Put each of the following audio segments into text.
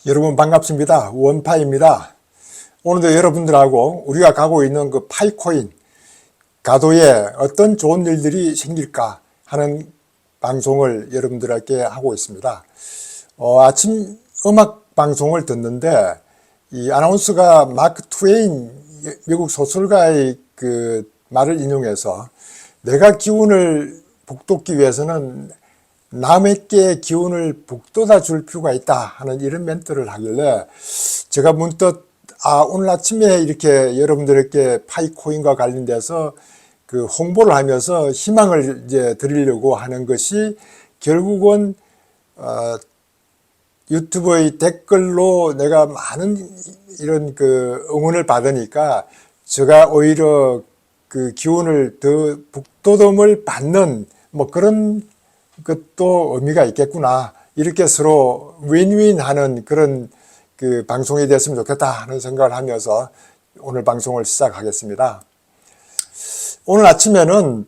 여러분 반갑습니다. 원파입니다. 오늘도 여러분들하고 우리가 가고 있는 그 파이코인 가도에 어떤 좋은 일들이 생길까 하는 방송을 여러분들에게 하고 있습니다. 아침 음악 방송을 듣는데 이 아나운서가 마크 트웨인 미국 소설가의 그 말을 인용해서 내가 기운을 북돋기 위해서는 남에게 기운을 북돋아 줄 필요가 있다 하는 이런 멘트를 하길래 제가 문득 오늘 아침에 이렇게 여러분들에게 파이코인과 관련돼서 그 홍보를 하면서 희망을 이제 드리려고 하는 것이 결국은 유튜브의 댓글로 내가 많은 이런 그 응원을 받으니까 제가 오히려 그 기운을 더 북돋움을 받는 뭐 그런 것도 의미가 있겠구나. 이렇게 서로 윈윈 하는 그런 그 방송이 됐으면 좋겠다 하는 생각을 하면서 오늘 방송을 시작하겠습니다. 오늘 아침에는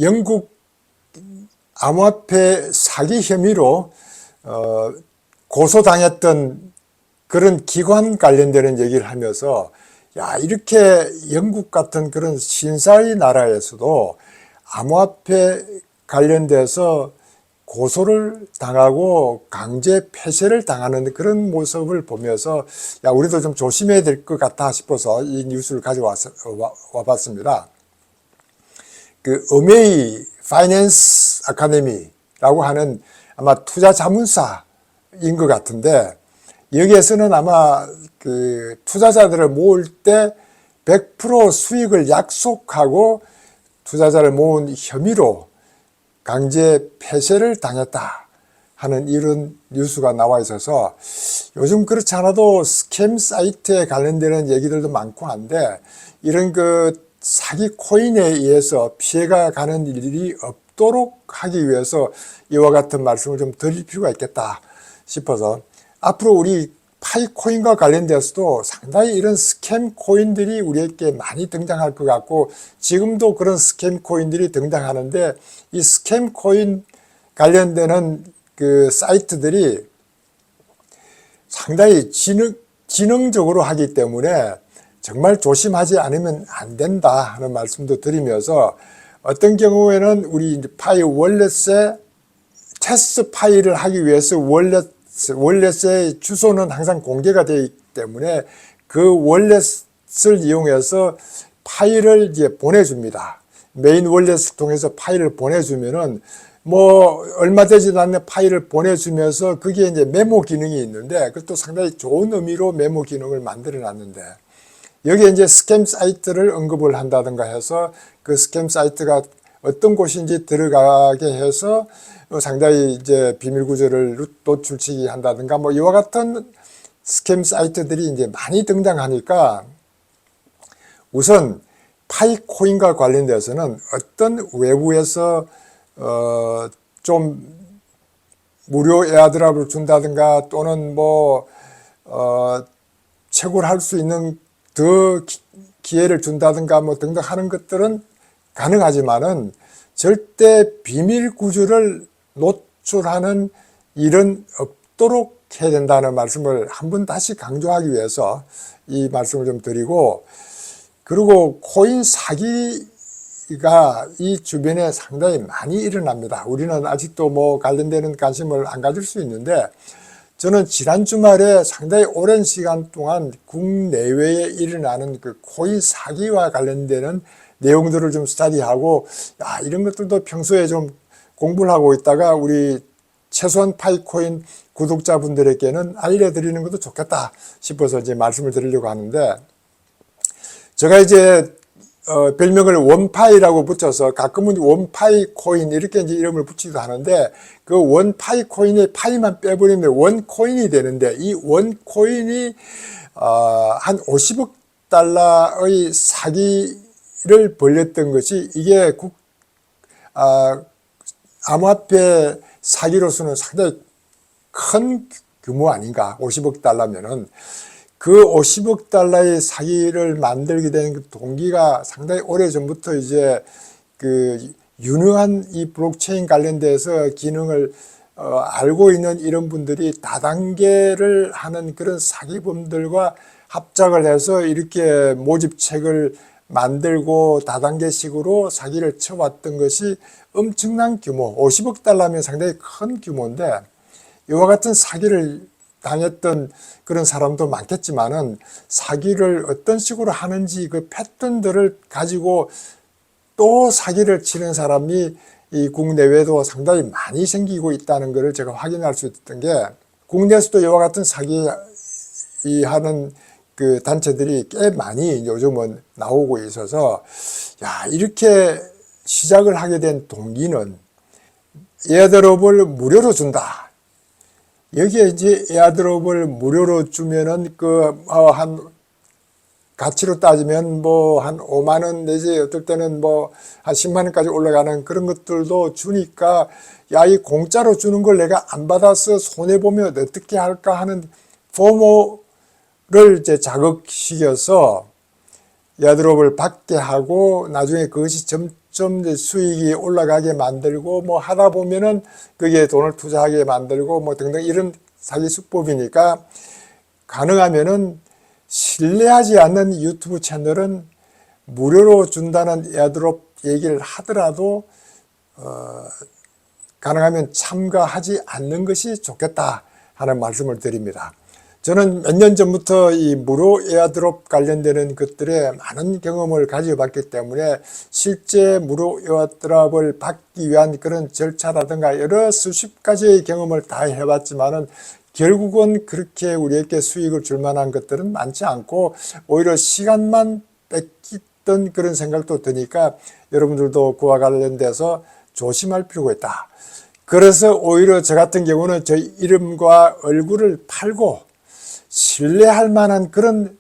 영국 암호화폐 사기 혐의로 고소당했던 그런 기관 관련되는 얘기를 하면서 야, 이렇게 영국 같은 그런 신사의 나라에서도 암호화폐 관련돼서 고소를 당하고 강제 폐쇄를 당하는 그런 모습을 보면서 야, 우리도 좀 조심해야 될 것 같다 싶어서 이 뉴스를 가져와봤습니다. 그 어메이 파이낸스 아카데미라고 하는 아마 투자 자문사인 것 같은데 여기에서는 아마 그 투자자들을 모을 때 100% 수익을 약속하고 투자자를 모은 혐의로 강제 폐쇄를 당했다 하는 이런 뉴스가 나와 있어서 요즘 그렇지 않아도 스캠 사이트에 관련되는 얘기들도 많고 한데 이런 그 사기 코인에 의해서 피해가 가는 일이 없도록 하기 위해서 이와 같은 말씀을 좀 드릴 필요가 있겠다 싶어서 앞으로 우리 파이코인과 관련돼서도 상당히 이런 스캠 코인들이 우리에게 많이 등장할 것 같고 지금도 그런 스캠 코인들이 등장하는데 이 스캠 코인 관련되는 그 사이트들이 상당히 지능적으로 하기 때문에 정말 조심하지 않으면 안 된다 하는 말씀도 드리면서 어떤 경우에는 우리 파이 월렛에 테스트 파일을 하기 위해서 월렛의 주소는 항상 공개가 되어 있기 때문에 그 월렛을 이용해서 파일을 이제 보내줍니다. 메인 월렛을 통해서 파일을 보내주면은 뭐 얼마 되지도 않는 파일을 보내주면서 거기에 이제 메모 기능이 있는데 그것도 상당히 좋은 의미로 메모 기능을 만들어 놨는데 여기에 이제 스캠 사이트를 언급을 한다든가 해서 그 스캠 사이트가 어떤 곳인지 들어가게 해서 상당히 이제 비밀 구조를 노출시키게 한다든가 뭐 이와 같은 스캠 사이트들이 이제 많이 등장하니까 우선 파이코인과 관련돼서는 어떤 외부에서 좀 무료 에어드랍을 준다든가 또는 뭐 채굴할 수 있는 더 기회를 준다든가 뭐 등등 하는 것들은 가능하지만은 절대 비밀 구조를 노출하는 일은 없도록 해야 된다는 말씀을 한번 다시 강조하기 위해서 이 말씀을 좀 드리고 그리고 코인 사기가 이 주변에 상당히 많이 일어납니다. 우리는 아직도 뭐 관련되는 관심을 안 가질 수 있는데 저는 지난 주말에 상당히 오랜 시간 동안 국내외에 일어나는 그 코인 사기와 관련되는 내용들을 좀 스터디하고 이런 것들도 평소에 좀 공부를 하고 있다가 우리 최소한 파이코인 구독자분들에게는 알려드리는 것도 좋겠다 싶어서 이제 말씀을 드리려고 하는데 제가 이제 별명을 원파이라고 붙여서 가끔은 원파이 코인 이렇게 이제 이름을 붙이기도 하는데 그 원파이 코인의 파이만 빼버리면 원코인이 되는데 이 원코인이 한 50억 달러의 사기를 벌였던 것이 이게 암호화폐 사기로서는 상당히 큰 규모 아닌가. 50억 달러면은 그 50억 달러의 사기를 만들게 된 그 동기가 상당히 오래전부터 이제 그 유능한 이 블록체인 관련돼서 기능을 알고 있는 이런 분들이 다단계를 하는 그런 사기범들과 합작을 해서 이렇게 모집책을 만들고 다단계식으로 사기를 쳐왔던 것이 엄청난 규모, 50억 달러면 상당히 큰 규모인데, 이와 같은 사기를 당했던 그런 사람도 많겠지만은 사기를 어떤 식으로 하는지 그 패턴들을 가지고 또 사기를 치는 사람이 이 국내외에도 상당히 많이 생기고 있다는 것을 제가 확인할 수 있었던 게, 국내에서도 이와 같은 사기 하는 그 단체들이 꽤 많이 요즘은 나오고 있어서, 야, 이렇게 시작을 하게 된 동기는 에어드롭을 무료로 준다. 여기에 이제 에어드롭을 무료로 주면은 한 가치로 따지면 뭐 한 5만 원 내지 어떨 때는 뭐 한 10만 원까지 올라가는 그런 것들도 주니까, 야, 이 공짜로 주는 걸 내가 안 받아서 손해보면 어떻게 할까 하는 포모를 이제 자극시켜서 에어드롭을 받게 하고, 나중에 그것이 점점 이제 수익이 올라가게 만들고, 뭐 하다 보면은 거기에 돈을 투자하게 만들고 뭐 등등 이런 사기 수법이니까, 가능하면은 신뢰하지 않는 유튜브 채널은 무료로 준다는 에어드롭 얘기를 하더라도 가능하면 참가하지 않는 것이 좋겠다 하는 말씀을 드립니다. 저는 몇 년 전부터 이 무료 에어드롭 관련되는 것들에 많은 경험을 가져봤기 때문에, 실제 무료 에어드롭을 받기 위한 그런 절차라든가 여러 수십 가지의 경험을 다 해봤지만은 결국은 그렇게 우리에게 수익을 줄 만한 것들은 많지 않고, 오히려 시간만 뺏기던 그런 생각도 드니까 여러분들도 그와 관련돼서 조심할 필요가 있다. 그래서 오히려 저 같은 경우는 저 이름과 얼굴을 팔고 신뢰할 만한 그런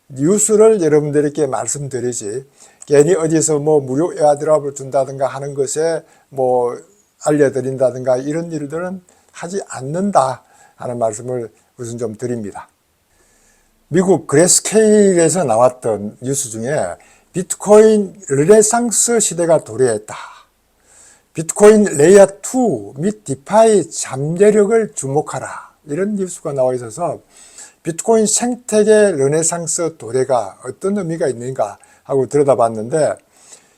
뉴스를 여러분들에게 말씀드리지, 괜히 어디서 뭐 무료 에어드롭을 준다든가 하는 것에 뭐 알려드린다든가 이런 일들은 하지 않는다 하는 말씀을 우선 좀 드립니다. 미국 그레스케일에서 나왔던 뉴스 중에 비트코인 르네상스 시대가 도래했다. 비트코인 레이어 2 및 디파이 잠재력을 주목하라. 이런 뉴스가 나와 있어서 비트코인 생태계 르네상스 도래가 어떤 의미가 있는가 하고 들여다봤는데,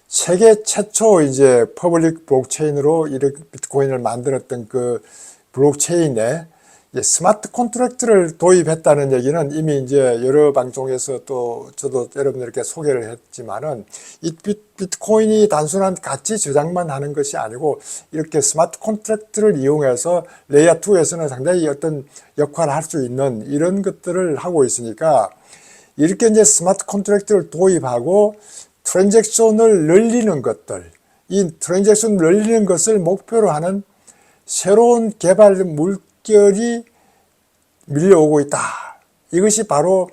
세계 최초 이제 퍼블릭 블록체인으로 이렇게 비트코인을 만들었던 그 블록체인에 스마트 컨트랙트를 도입했다는 얘기는 이미 이제 여러 방송에서 또 저도 여러분들께 소개를 했지만은, 이 비트코인이 단순한 가치 저장만 하는 것이 아니고 이렇게 스마트 컨트랙트를 이용해서 레이어 2에서는 상당히 어떤 역할을 할 수 있는 이런 것들을 하고 있으니까, 이렇게 이제 스마트 컨트랙트를 도입하고 트랜잭션을 늘리는 것들, 이 트랜잭션 늘리는 것을 목표로 하는 새로운 개발 물결이 밀려오고 있다. 이것이 바로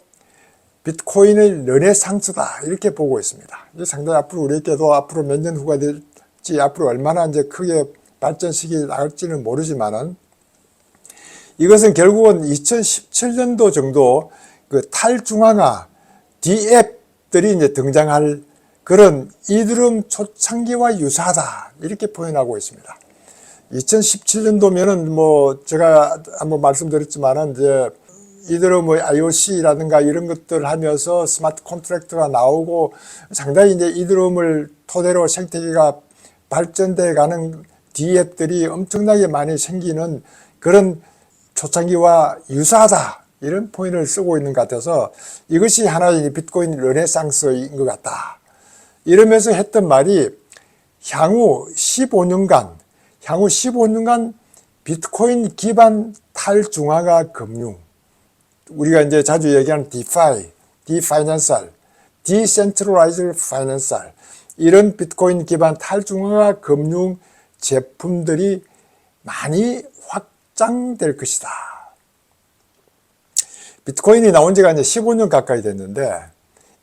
비트코인의 르네상스다. 이렇게 보고 있습니다. 이게 상당히 앞으로 우리에게도 앞으로 몇 년 후가 될지, 앞으로 얼마나 이제 크게 발전식이 나올지는 모르지만은, 이것은 결국은 2017년도 정도 그 탈중앙화 DApp들이 이제 등장할 그런 이드럼 초창기와 유사하다. 이렇게 표현하고 있습니다. 2017년도면은 뭐 제가 한번 말씀드렸지만은 이제 이들은 뭐 IOC라든가 이런 것들 하면서 스마트 컨트랙트가 나오고 상당히 이제 이드럼을 토대로 생태계가 발전돼 가는 DApp들이 엄청나게 많이 생기는 그런 초창기와 유사하다. 이런 표현을 쓰고 있는 것 같아서 이것이 하나의 비트코인 르네상스인 것 같다. 이러면서 했던 말이 향후 15년간 비트코인 기반 탈중앙화 금융, 우리가 이제 자주 얘기하는 DeFi, 디파이낸셜, Decentralized Financial, 이런 비트코인 기반 탈중앙화 금융 제품들이 많이 확장될 것이다. 비트코인이 나온 지가 이제 15년 가까이 됐는데,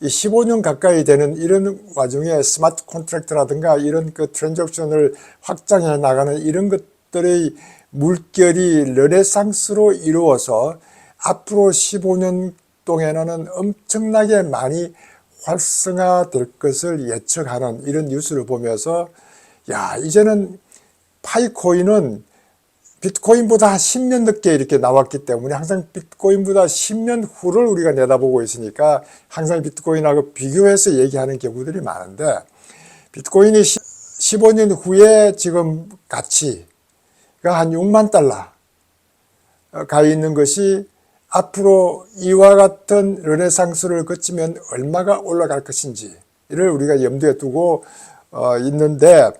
이 15년 가까이 되는 이런 와중에 스마트 컨트랙트라든가 이런 그 트랜잭션을 확장해 나가는 이런 것들의 물결이 르네상스로 이루어서 앞으로 15년 동안에는 엄청나게 많이 활성화될 것을 예측하는 이런 뉴스를 보면서, 야, 이제는 파이코인은 비트코인보다 10년 늦게 이렇게 나왔기 때문에 항상 비트코인보다 10년 후를 우리가 내다보고 있으니까 항상 비트코인하고 비교해서 얘기하는 경우들이 많은데, 비트코인이 15년 후에 지금 가치가 한 6만 달러가 있는 것이 앞으로 이와 같은 르네상스를 거치면 얼마가 올라갈 것인지를 우리가 염두에 두고 있는데,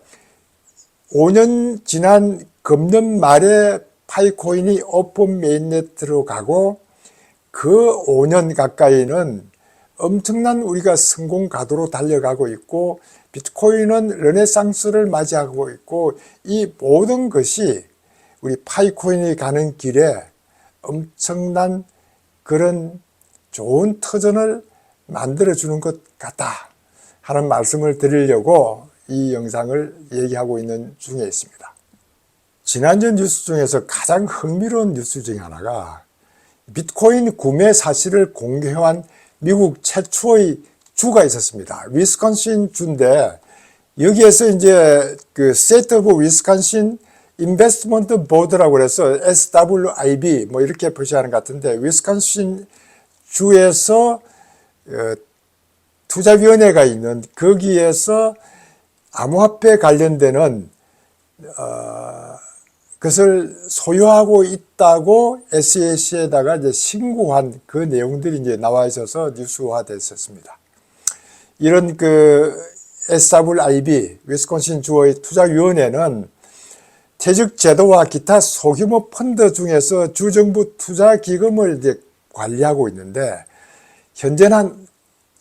5년 지난 금년 말에 파이코인이 오픈 메인네트로 가고 그 5년 가까이는 엄청난 우리가 성공 가도로 달려가고 있고, 비트코인은 르네상스를 맞이하고 있고, 이 모든 것이 우리 파이코인이 가는 길에 엄청난 그런 좋은 터전을 만들어주는 것 같다 하는 말씀을 드리려고 이 영상을 얘기하고 있는 중에 있습니다. 지난주 뉴스 중에서 가장 흥미로운 뉴스 중에 하나가 비트코인 구매 사실을 공개한 미국 최초의 주가 있었습니다. 위스콘신 주인데, 여기에서 이제 그 State of Wisconsin Investment Board라고 그래서 SWIB 뭐 이렇게 표시하는 것 같은데, 위스콘신 주에서 투자위원회가 있는 거기에서 암호화폐 관련되는 그것을 소유하고 있다고 SEC에다가 이제 신고한 그 내용들이 이제 나와 있어서 뉴스화 됐었습니다. 이런 그 SWIB, 위스콘신 주의 투자위원회는 퇴직 제도와 기타 소규모 펀드 중에서 주정부 투자 기금을 이제 관리하고 있는데, 현재는 한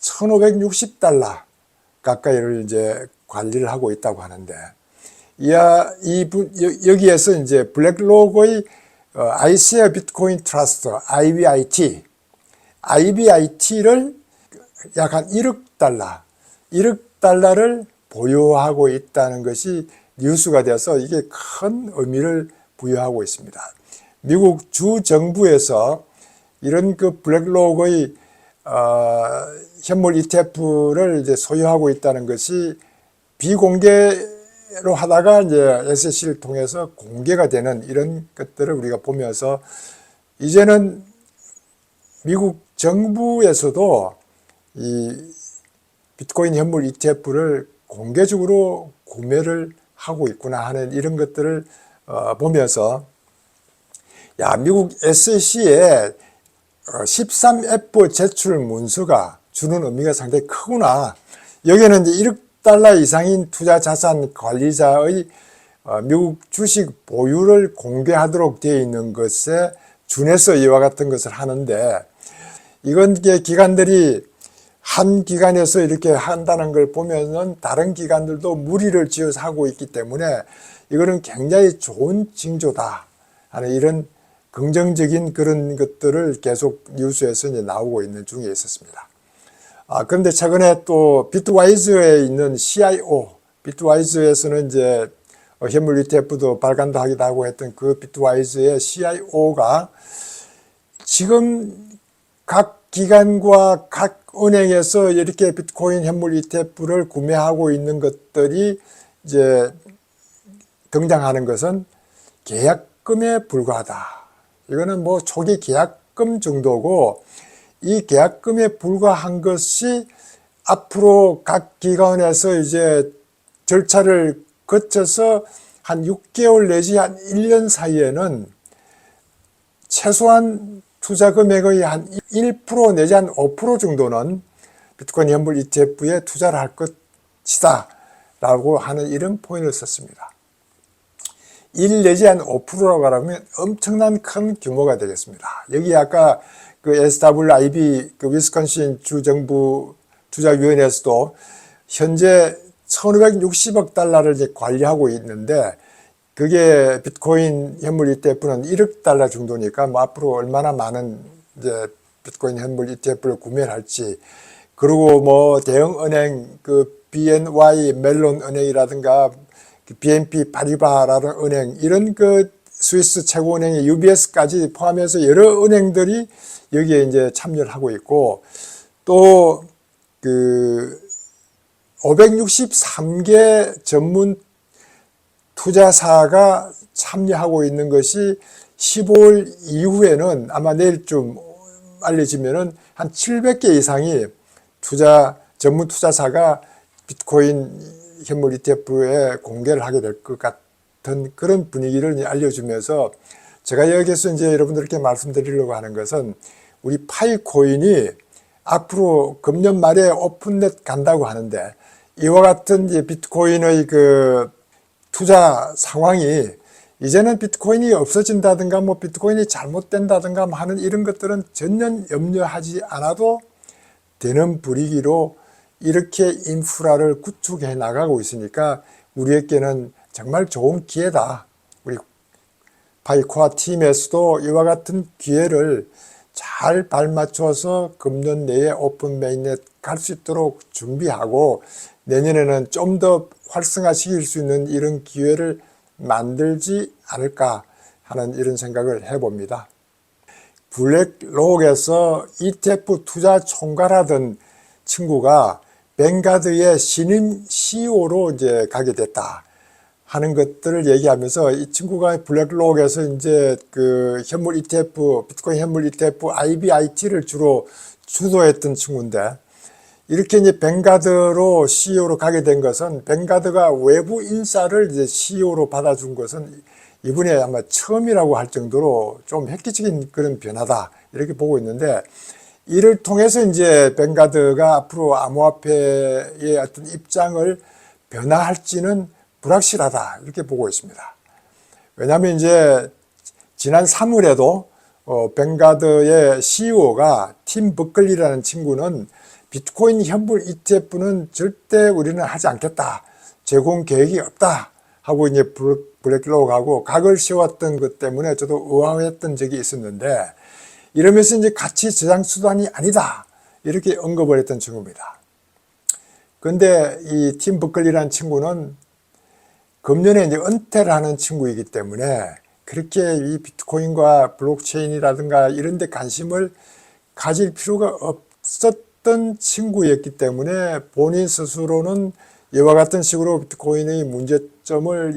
1,560달러 가까이를 이제 관리를 하고 있다고 하는데, 여기에서 이제 블랙록의 iShares Bitcoin Trust, IBIT를 약 한 1억 달러를 보유하고 있다는 것이 뉴스가 되어서 이게 큰 의미를 부여하고 있습니다. 미국 주 정부에서 이런 그 블랙록의 현물 ETF를 이제 소유하고 있다는 것이 비공개로 하다가 이제 SEC를 통해서 공개가 되는 이런 것들을 우리가 보면서, 이제는 미국 정부에서도 이 비트코인 현물 ETF를 공개적으로 구매를 하고 있구나 하는 이런 것들을 보면서, 미국 SEC의 13F 제출 문서가 주는 의미가 상당히 크구나. 여기에는 이제 1억 달러 이상인 투자 자산 관리자의 미국 주식 보유를 공개하도록 되어 있는 것에 준해서 이와 같은 것을 하는데, 이건 기관들이 한 기관에서 이렇게 한다는 걸 보면은 다른 기관들도 무리를 지어서 하고 있기 때문에 이거는 굉장히 좋은 징조다 하는 이런 긍정적인 그런 것들을 계속 뉴스에서 이제 나오고 있는 중에 있었습니다. 그런데 최근에 또 비트와이즈에 있는 CIO, 비트와이즈에서는 이제 현물 ETF도 발간도 하기도 하고 했던 그 비트와이즈의 CIO가 지금 각 기관과 각 은행에서 이렇게 비트코인 현물 ETF를 구매하고 있는 것들이 이제 등장하는 것은 계약금에 불과하다. 이거는 뭐 초기 계약금 정도고, 이 계약금에 불과한 것이 앞으로 각 기관에서 이제 절차를 거쳐서 한 6개월 내지 한 1년 사이에는 최소한 투자 금액의 한 1% 내지 한 5% 정도는 비트코인 현물 ETF에 투자를 할 것이다 라고 하는 이런 포인트를 썼습니다. 1 내지 한 5%라고 하면 엄청난 큰 규모가 되겠습니다. 여기 아까 그 SWIB, 그 위스콘신 주정부 투자위원회에서도 현재 1,560억 달러를 이제 관리하고 있는데, 그게 비트코인 현물 ETF는 1억 달러 정도니까 뭐 앞으로 얼마나 많은 이제 비트코인 현물 ETF를 구매를 할지, 그리고 뭐 대형 은행 그 BNY 멜론 은행이라든가 BNP 파리바라는 은행, 이런 그 스위스 최고은행의 UBS까지 포함해서 여러 은행들이 여기에 이제 참여를 하고 있고, 또 그 563개 전문 투자사가 참여하고 있는 것이 15월 이후에는 아마 내일쯤 알려지면은 한 700개 이상이 전문 투자사가 비트코인 현물 ETF에 공개를 하게 될 것 같은 그런 분위기를 알려주면서 제가 여기서 이제 여러분들께 말씀드리려고 하는 것은 우리 파이코인이 앞으로 금년 말에 오픈넷 간다고 하는데 이와 같은 이제 비트코인의 그 투자 상황이 이제는 비트코인이 없어진다든가 뭐 비트코인이 잘못된다든가 하는 이런 것들은 전혀 염려하지 않아도 되는 분위기로 이렇게 인프라를 구축해 나가고 있으니까 우리에게는 정말 좋은 기회다. 우리 파이코아 팀에서도 이와 같은 기회를 잘 발맞춰서 금년 내에 오픈 메인넷 갈 수 있도록 준비하고 내년에는 좀 더 활성화시킬 수 있는 이런 기회를 만들지 않을까 하는 이런 생각을 해봅니다. 블랙록에서 ETF 투자 총괄하던 친구가 뱅가드의 신임 CEO로 이제 가게 됐다 하는 것들을 얘기하면서 이 친구가 블랙록에서 이제 그 현물 ETF, 비트코인 현물 ETF IBIT를 주로 주도했던 친구인데 이렇게 이제 뱅가드로 CEO로 가게 된 것은 뱅가드가 외부 인사를 이제 CEO로 받아준 것은 이분이 아마 처음이라고 할 정도로 좀 획기적인 그런 변화다 이렇게 보고 있는데 이를 통해서 이제 뱅가드가 앞으로 암호화폐의 어떤 입장을 변화할지는 불확실하다 이렇게 보고 있습니다. 왜냐하면 이제 지난 3월에도 뱅가드의 CEO가 팀 버클리라는 친구는 비트코인 현물 ETF는 절대 우리는 하지 않겠다. 제공 계획이 없다. 하고 이제 블랙록하고 각을 세웠던 것 때문에 저도 의아했던 적이 있었는데 이러면서 이제 가치 저장 수단이 아니다. 이렇게 언급을 했던 친구입니다. 그런데 이 팀 버클리라는 친구는 금년에 이제 은퇴를 하는 친구이기 때문에 그렇게 이 비트코인과 블록체인이라든가 이런 데 관심을 가질 필요가 없었던 친구였기 때문에 본인 스스로는 이와 같은 식으로 비트코인의 문제점을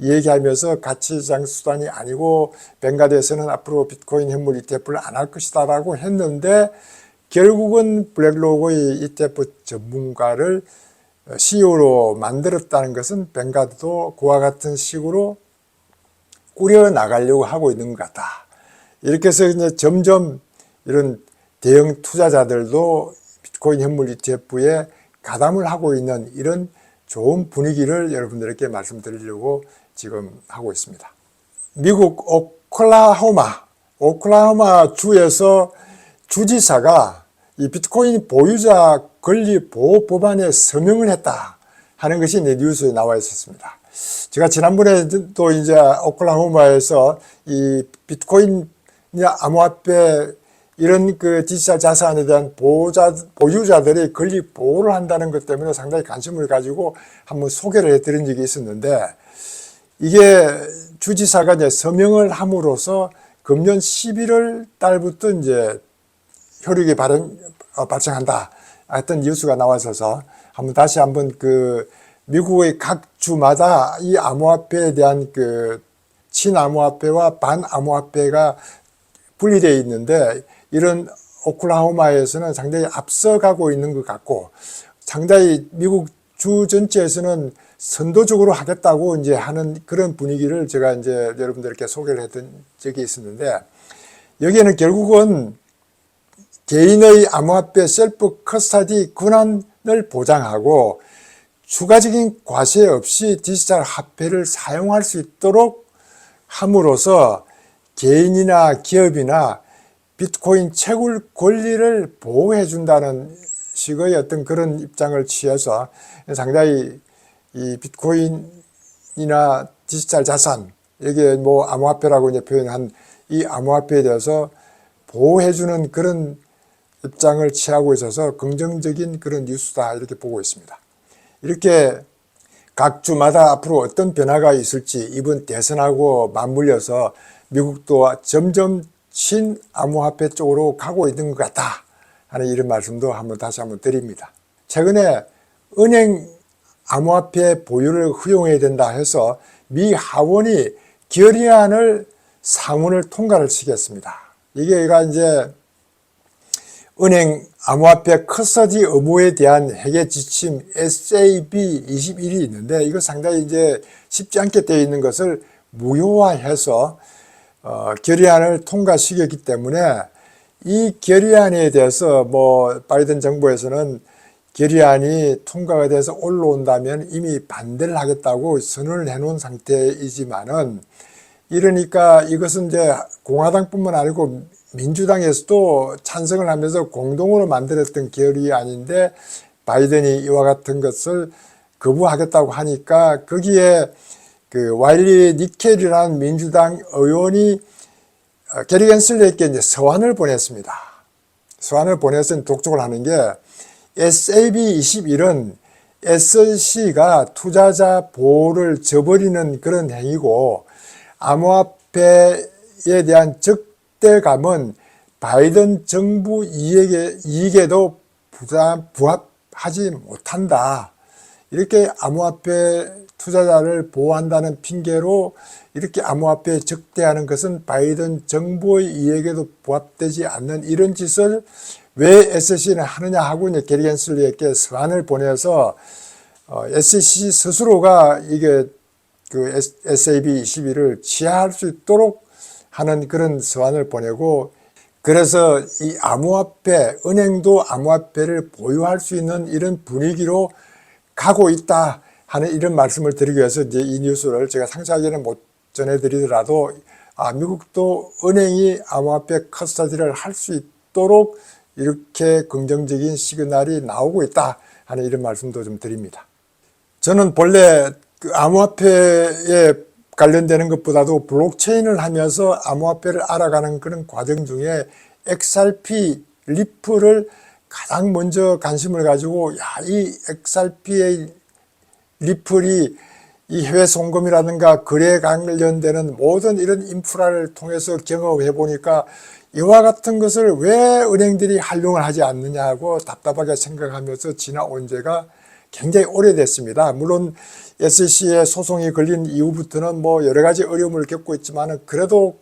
얘기하면서 가치 저장 수단이 아니고 뱅가드에서는 앞으로 비트코인 현물 ETF를 안 할 것이다 라고 했는데 결국은 블랙록의 ETF 전문가를 CEO로 만들었다는 것은 뱅가드도 그와 같은 식으로 꾸려나가려고 하고 있는 것 같다. 이렇게 해서 이제 점점 이런 대형 투자자들도 비트코인 현물 ETF에 가담을 하고 있는 이런 좋은 분위기를 여러분들에게 말씀드리려고 지금 하고 있습니다. 미국 오클라호마 주에서 주지사가 이 비트코인 보유자 권리 보호 법안에 서명을 했다 하는 것이 뉴스에 나와 있었습니다. 제가 지난번에도 이제 오클라호마에서 이 비트코인 암호화폐 이런 그 디지털 자산에 대한 보유자들의 권리 보호를 한다는 것 때문에 상당히 관심을 가지고 한번 소개를 해드린 적이 있었는데 이게 주지사가 이제 서명을 함으로써 금년 11월 달부터 이제 효력이 발생한다. 하여튼 뉴스가 나와 있어서 다시 한번 그 미국의 각 주마다 이 암호화폐에 대한 그 친암호화폐와 반암호화폐가 분리되어 있는데 이런 오클라호마에서는 상당히 앞서가고 있는 것 같고 상당히 미국 주 전체에서는 선도적으로 하겠다고 이제 하는 그런 분위기를 제가 이제 여러분들께 소개를 했던 적이 있었는데 여기에는 결국은 개인의 암호화폐 셀프 커스터디 권한을 보장하고 추가적인 과세 없이 디지털 화폐를 사용할 수 있도록 함으로써 개인이나 기업이나 비트코인 채굴 권리를 보호해 준다는 식의 어떤 그런 입장을 취해서 상당히 이 비트코인이나 디지털 자산, 여기에 뭐 암호화폐라고 이제 표현한 이 암호화폐에 대해서 보호해 주는 그런 입장을 취하고 있어서 긍정적인 그런 뉴스다 이렇게 보고 있습니다. 이렇게 각 주마다 앞으로 어떤 변화가 있을지 이번 대선하고 맞물려서 미국도 점점 친암호화폐 쪽으로 가고 있는 것 같다 하는 이런 말씀도 다시 한번 드립니다. 최근에 은행 암호화폐 보유를 허용해야 된다 해서 미 하원이 결의안을 상원을 통과를 시켰습니다. 이게가 이제 은행 암호화폐 커스터디 의무에 대한 회계 지침 SAB 21이 있는데 이거 상당히 이제 쉽지 않게 되어 있는 것을 무효화해서 결의안을 통과시켰기 때문에 이 결의안에 대해서 뭐 바이든 정부에서는 결의안이 통과가 돼서 올라온다면 이미 반대를 하겠다고 선언을 해놓은 상태이지만은 이러니까 이것은 이제 공화당뿐만 아니고 민주당에서도 찬성을 하면서 공동으로 만들었던 결의안인데 바이든이 이와 같은 것을 거부하겠다고 하니까 거기에 그 와일리 니켈이라는 민주당 의원이 게리 겐슬리에게 이제 서한을 보냈습니다. 서한을 보내서 독촉을 하는 게 SAB 21은 SEC가 투자자 보호를 저버리는 그런 행위고 암호화폐에 대한 적대감은 바이든 정부 이익에도 부합하지 못한다. 이렇게 암호화폐 투자자를 보호한다는 핑계로 이렇게 암호화폐에 적대하는 것은 바이든 정부의 이익에도 부합되지 않는 이런 짓을 왜 SEC는 하느냐 하고 이제 게리 겐슬리에게 서한을 보내서 SEC 스스로가 이게 그 SAB 21을 취하할 수 있도록 하는 그런 서한을 보내고 그래서 이 암호화폐, 은행도 암호화폐를 보유할 수 있는 이런 분위기로 가고 있다 하는 이런 말씀을 드리기 위해서 이제 이 뉴스를 제가 상세하게는 못 전해드리더라도 미국도 은행이 암호화폐 커스터디를 할 수 있도록 이렇게 긍정적인 시그널이 나오고 있다 하는 이런 말씀도 좀 드립니다. 저는 본래 그 암호화폐에 관련되는 것보다도 블록체인을 하면서 암호화폐를 알아가는 그런 과정 중에 XRP, 리플을 가장 먼저 관심을 가지고 이 XRP의 리플이 이 해외 송금이라든가 거래에 관련되는 모든 이런 인프라를 통해서 경험해 보니까 이와 같은 것을 왜 은행들이 활용을 하지 않느냐고 답답하게 생각하면서 지나온 지가 굉장히 오래됐습니다. 물론 SEC에 소송이 걸린 이후부터는 뭐 여러 가지 어려움을 겪고 있지만 그래도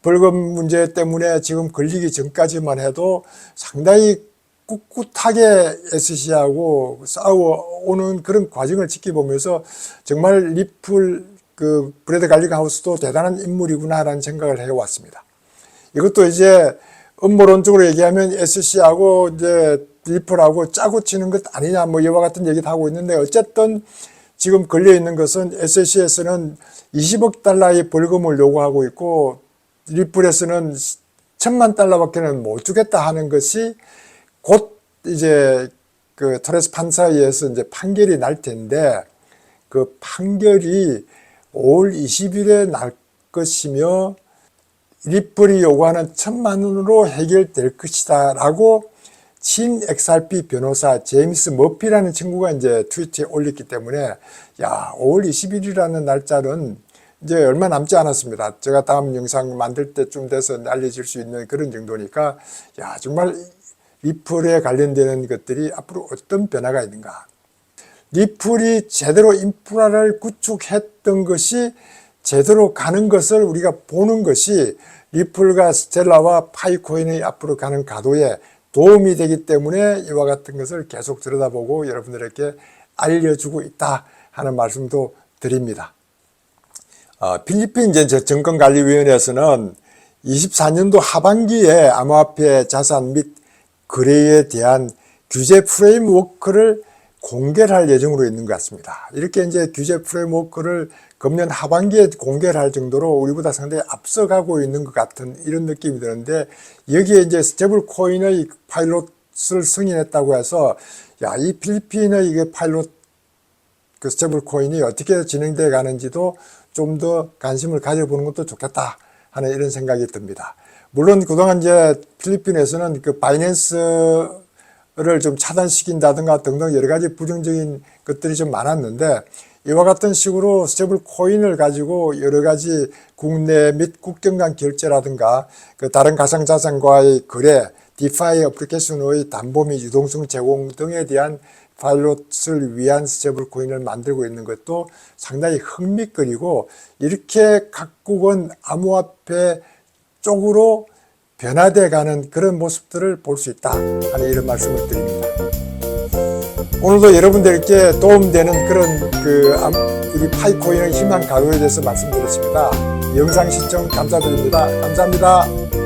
벌금 문제 때문에 지금 걸리기 전까지만 해도 상당히 꿋꿋하게 SEC하고 싸워오는 그런 과정을 지켜보면서 정말 리플 그 브래드 갈리그 하우스도 대단한 인물이구나라는 생각을 해왔습니다. 이것도 이제 음모론적으로 얘기하면 SEC하고 이제 리플하고 짜고 치는 것 아니냐 뭐 이와 같은 얘기도 하고 있는데 어쨌든 지금 걸려 있는 것은 SEC에서는 20억 달러의 벌금을 요구하고 있고 리플에서는 1,000만 달러밖에는 못 주겠다 하는 것이 곧 이제 그 토레스 판사에 의해서 이제 판결이 날 텐데 그 판결이 5월 20일에 날 것이며 리플이 요구하는 1,000만 원으로 해결될 것이다 라고 친 XRP 변호사 제임스 머피라는 친구가 이제 트위터에 올렸기 때문에 5월 20일이라는 날짜는 이제 얼마 남지 않았습니다. 제가 다음 영상 만들 때쯤 돼서 알려질 수 있는 그런 정도니까 정말 리플에 관련되는 것들이 앞으로 어떤 변화가 있는가. 리플이 제대로 인프라를 구축했던 것이 제대로 가는 것을 우리가 보는 것이 리플과 스텔라와 파이코인의 앞으로 가는 가도에 도움이 되기 때문에 이와 같은 것을 계속 들여다보고 여러분들에게 알려주고 있다 하는 말씀도 드립니다. 필리핀 정권관리위원회에서는 24년도 하반기에 암호화폐 자산 및 거래에 대한 규제 프레임워크를 공개를 할 예정으로 있는 것 같습니다. 이렇게 이제 규제 프레임워크를 금년 하반기에 공개를 할 정도로 우리보다 상당히 앞서가고 있는 것 같은 이런 느낌이 드는데 여기에 이제 스테이블 코인의 파일럿을 승인했다고 해서 이 필리핀의 이게 파일럿 그 스테이블 코인이 어떻게 진행되어 가는지도 좀 더 관심을 가져보는 것도 좋겠다 하는 이런 생각이 듭니다. 물론 그동안 이제 필리핀에서는 그 바이낸스를 좀 차단시킨다든가 등등 여러 가지 부정적인 것들이 좀 많았는데 이와 같은 식으로 스테이블 코인을 가지고 여러 가지 국내 및 국경 간 결제라든가 그 다른 가상자산과의 거래, 디파이 어플리케이션의 담보 및 유동성 제공 등에 대한 파일럿을 위한 스테이블 코인을 만들고 있는 것도 상당히 흥미거리고, 이렇게 각국은 암호화폐 쪽으로 변화돼 가는 그런 모습들을 볼 수 있다 하는 이런 말씀을 드립니다. 오늘도 여러분들께 도움되는 그런 이 파이코인의 희망 가구에 대해서 말씀드렸습니다. 영상 시청 감사드립니다. 감사합니다.